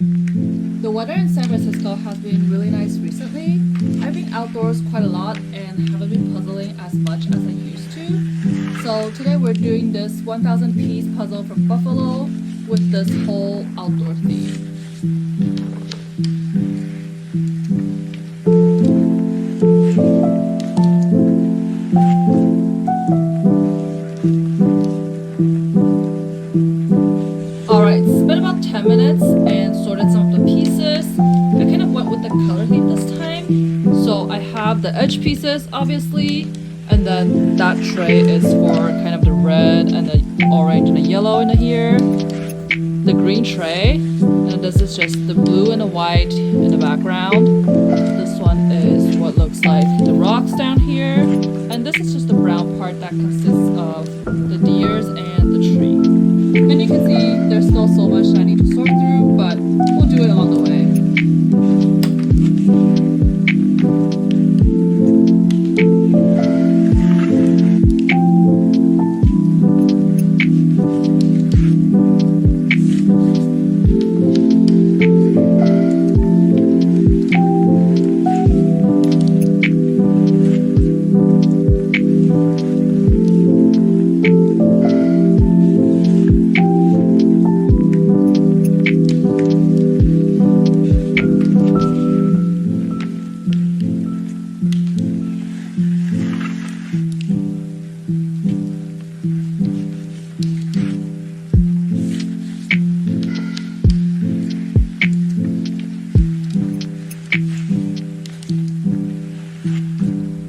The weather in San Francisco has been really nice recently. I've been outdoors quite a lot and haven't been puzzling as much as I used to. So today we're doing this 1,000 piece puzzle from Buffalo with this whole outdoor theme. Alright, spent about 10 minutes and sorted some of the pieces. I kind of went with the color theme this time. So I have the edge pieces, obviously, and then that tray is for kind of the red and the orange and the yellow in here. The green tray, and this is just the blue and the white in the background. This one is what looks like the rocks down here, and this is just the brown part that consists of the deers and the tree. And you can see there's still so much that I need to sort through, but we'll do it along the way.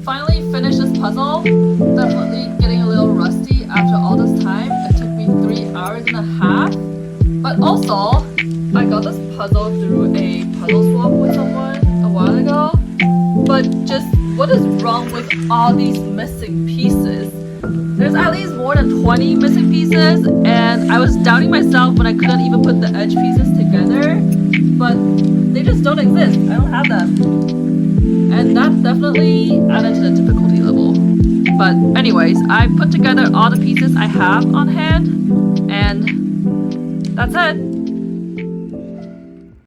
Finally finished this puzzle. Definitely getting a little rusty after all this time. It took me 3 hours and a half. But also, I got this puzzle through a puzzle swap with someone a while ago. But just what is wrong with all these missing pieces? There's at least more than 20 missing pieces, and I was doubting myself when I couldn't even put the edge pieces together. But they just don't exist. I don't have them. And that definitely added to the difficulty level. But anyways, I put together all the pieces I have on hand, and that's it.